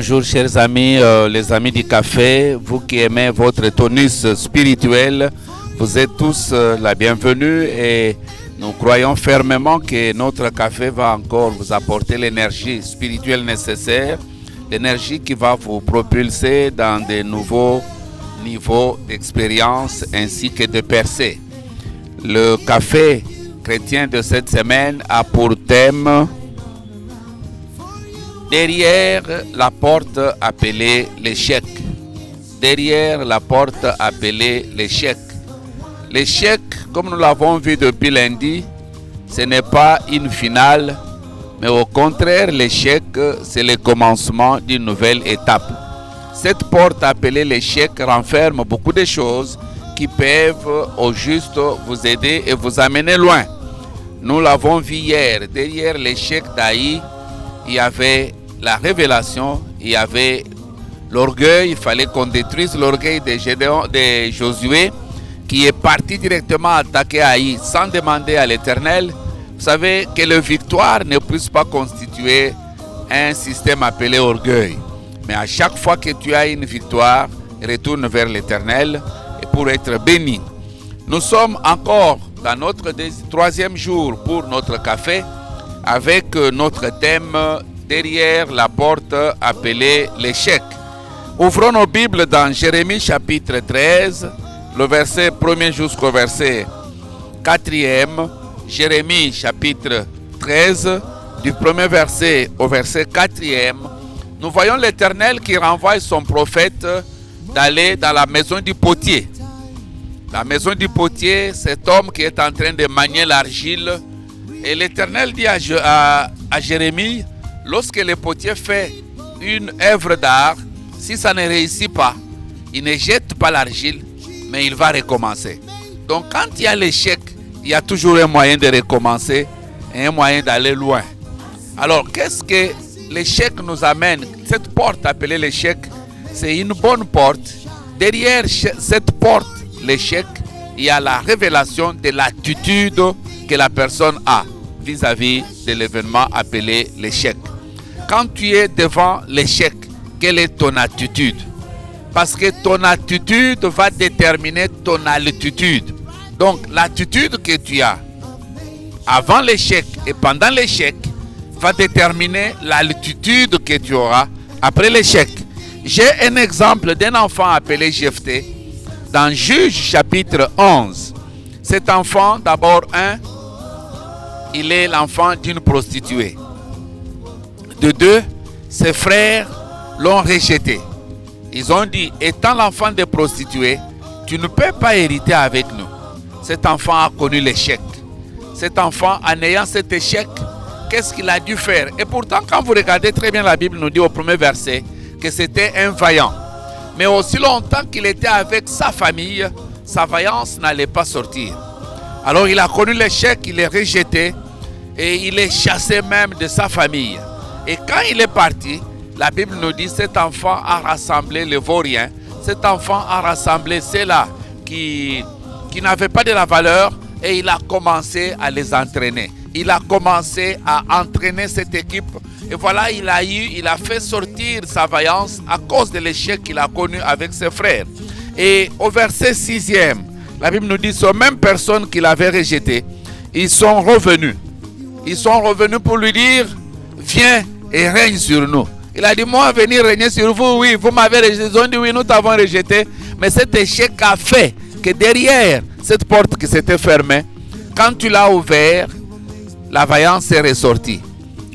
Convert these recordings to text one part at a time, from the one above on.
Bonjour chers amis, les amis du café, vous qui aimez votre tonus spirituel, vous êtes tous la bienvenue et nous croyons fermement que notre café va encore vous apporter l'énergie spirituelle nécessaire, l'énergie qui va vous propulser dans de nouveaux niveaux d'expérience ainsi que de percée. Le café chrétien de cette semaine a pour thème derrière la porte appelée l'échec. Derrière la porte appelée l'échec. L'échec, comme nous l'avons vu depuis lundi, ce n'est pas une finale, mais au contraire, l'échec, c'est le commencement d'une nouvelle étape. Cette porte appelée l'échec renferme beaucoup de choses qui peuvent au juste vous aider et vous amener loin. Nous l'avons vu hier, derrière l'échec d'Aïe, il y avait la révélation, il y avait l'orgueil, il fallait qu'on détruise l'orgueil de Josué qui est parti directement attaquer Aïe sans demander à l'Éternel. Vous savez que la victoire ne puisse pas constituer un système appelé orgueil. Mais à chaque fois que tu as une victoire, retourne vers l'Éternel et pour être béni. Nous sommes encore dans notre troisième jour pour notre café avec notre thème derrière la porte appelée l'échec. Ouvrons nos Bibles dans Jérémie chapitre 13, le verset 1er jusqu'au verset 4e. Jérémie chapitre 13, du premier verset au verset 4e. Nous voyons l'Éternel qui renvoie son prophète d'aller dans la maison du potier. La maison du potier, cet homme qui est en train de manier l'argile. Et l'Éternel dit à Jérémie, lorsque le potier fait une œuvre d'art, si ça ne réussit pas, il ne jette pas l'argile, mais il va recommencer. Donc quand il y a l'échec, il y a toujours un moyen de recommencer et un moyen d'aller loin. Alors qu'est-ce que l'échec nous amène? Cette porte appelée l'échec, c'est une bonne porte. Derrière cette porte, l'échec, il y a la révélation de l'attitude que la personne a vis-à-vis de l'événement appelé l'échec. Quand tu es devant l'échec, quelle est ton attitude? Parce que ton attitude va déterminer ton altitude. Donc l'attitude que tu as avant l'échec et pendant l'échec va déterminer l'altitude que tu auras après l'échec. J'ai un exemple d'un enfant appelé Jephthé dans Juge chapitre 11. Cet enfant, d'abord, il est l'enfant d'une prostituée. De deux, ses frères l'ont rejeté. Ils ont dit, étant l'enfant de prostituée, tu ne peux pas hériter avec nous. Cet enfant a connu l'échec. Cet enfant, en ayant cet échec, qu'est-ce qu'il a dû faire? Et pourtant, quand vous regardez très bien la Bible, nous dit au premier verset que c'était un vaillant. Mais aussi longtemps qu'il était avec sa famille, sa vaillance n'allait pas sortir. Alors il a connu l'échec, il est rejeté et il est chassé même de sa famille. Et quand il est parti, la Bible nous dit cet enfant a rassemblé les vauriens, cet enfant a rassemblé ceux-là qui n'avaient pas de la valeur et il a commencé à les entraîner. Il a commencé à entraîner cette équipe et voilà, il a fait sortir sa vaillance à cause de l'échec qu'il a connu avec ses frères. Et au verset 6e, la Bible nous dit, ces mêmes personnes qu'il avait rejetées, ils sont revenus. Ils sont revenus pour lui dire, viens et règne sur nous. Il a dit, moi venir régner sur vous, oui, vous m'avez rejeté. Ils ont dit, oui, nous t'avons rejeté. Mais cet échec a fait que derrière cette porte qui s'était fermée, quand tu l'as ouvert, la vaillance est ressortie.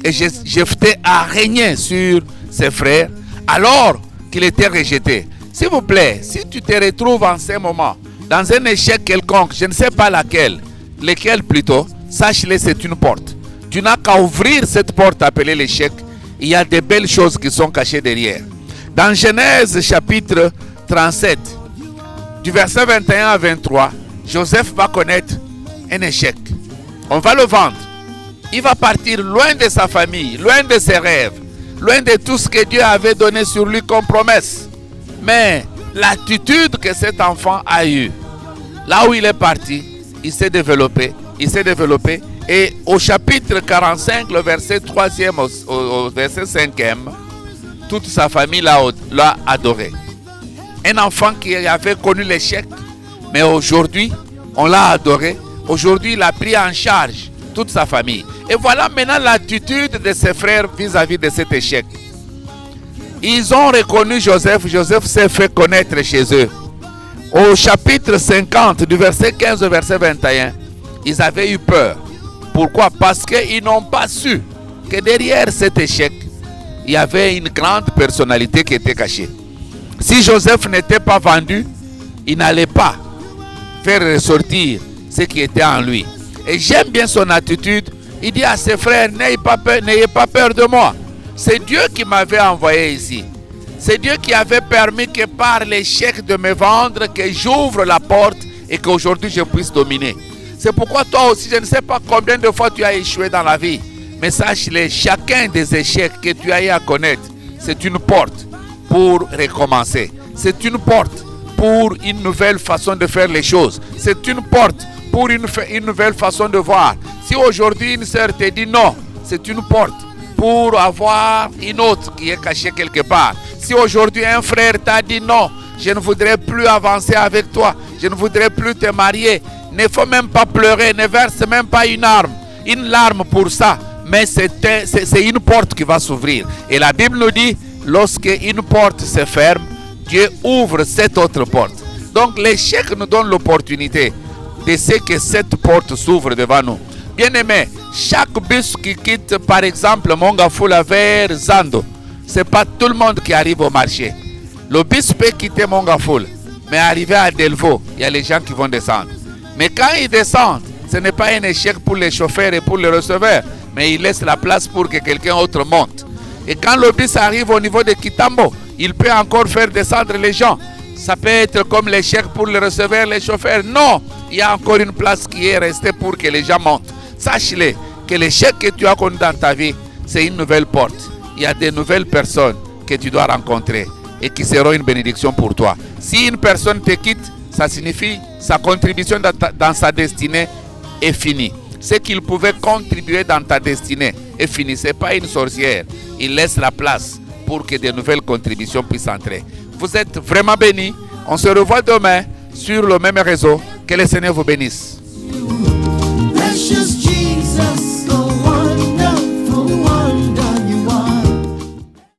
Et Jephthé a régné sur ses frères alors qu'il était rejeté. S'il vous plaît, si tu te retrouves en ce moment dans un échec quelconque, je ne sais pas lequel plutôt, sache-le, c'est une porte. Tu n'as qu'à ouvrir cette porte appelée l'échec. Il y a de belles choses qui sont cachées derrière. Dans Genèse chapitre 37, du verset 21 à 23, Joseph va connaître un échec. On va le vendre. Il va partir loin de sa famille, loin de ses rêves, loin de tout ce que Dieu avait donné sur lui comme promesse. Mais l'attitude que cet enfant a eue, là où il est parti, il s'est développé. Et au chapitre 45, le verset 3e au verset 5e, toute sa famille l'a adoré. Un enfant qui avait connu l'échec, mais aujourd'hui, on l'a adoré. Aujourd'hui, il a pris en charge toute sa famille. Et voilà maintenant l'attitude de ses frères vis-à-vis de cet échec. Ils ont reconnu Joseph. Joseph s'est fait connaître chez eux. Au chapitre 50, du verset 15 au verset 21, ils avaient eu peur. Pourquoi? Parce qu'ils n'ont pas su que derrière cet échec, il y avait une grande personnalité qui était cachée. Si Joseph n'était pas vendu, il n'allait pas faire ressortir ce qui était en lui. Et j'aime bien son attitude. Il dit à ses frères, n'ayez pas peur de moi. C'est Dieu qui m'avait envoyé ici. C'est Dieu qui avait permis que par l'échec de me vendre, que j'ouvre la porte et qu'aujourd'hui je puisse dominer. C'est pourquoi toi aussi, je ne sais pas combien de fois tu as échoué dans la vie. Mais sache-le, chacun des échecs que tu as eu à connaître, c'est une porte pour recommencer. C'est une porte pour une nouvelle façon de faire les choses. C'est une porte pour une nouvelle façon de voir. Si aujourd'hui une sœur te dit non, c'est une porte pour avoir une autre qui est cachée quelque part. Si aujourd'hui un frère t'a dit non, je ne voudrais plus avancer avec toi, je ne voudrais plus te marier, ne faut même pas pleurer, ne verse même pas une larme pour ça. Mais c'est une porte qui va s'ouvrir. Et la Bible nous dit, lorsque une porte se ferme, Dieu ouvre cette autre porte. Donc l'échec nous donne l'opportunité de ce que cette porte s'ouvre devant nous. Bien aimé, chaque bus qui quitte par exemple Mongafula vers Zando, ce n'est pas tout le monde qui arrive au marché. Le bus peut quitter Mongafula, mais arriver à Delvaux, il y a les gens qui vont descendre. Mais quand ils descendent, ce n'est pas un échec pour les chauffeurs et pour les receveurs, mais ils laissent la place pour que quelqu'un autre monte. Et quand le bus arrive au niveau de Kitambo, il peut encore faire descendre les gens. Ça peut être comme l'échec pour les receveurs, les chauffeurs. Non, il y a encore une place qui est restée pour que les gens montent. Sache-le, que l'échec que tu as connu dans ta vie, c'est une nouvelle porte. Il y a des nouvelles personnes que tu dois rencontrer et qui seront une bénédiction pour toi. Si une personne te quitte, ça signifie sa contribution dans sa destinée est finie. Ce qu'il pouvait contribuer dans ta destinée est fini. Ce n'est pas une sorcière. Il laisse la place pour que de nouvelles contributions puissent entrer. Vous êtes vraiment bénis. On se revoit demain sur le même réseau. Que le Seigneur vous bénisse. Precious Jesus.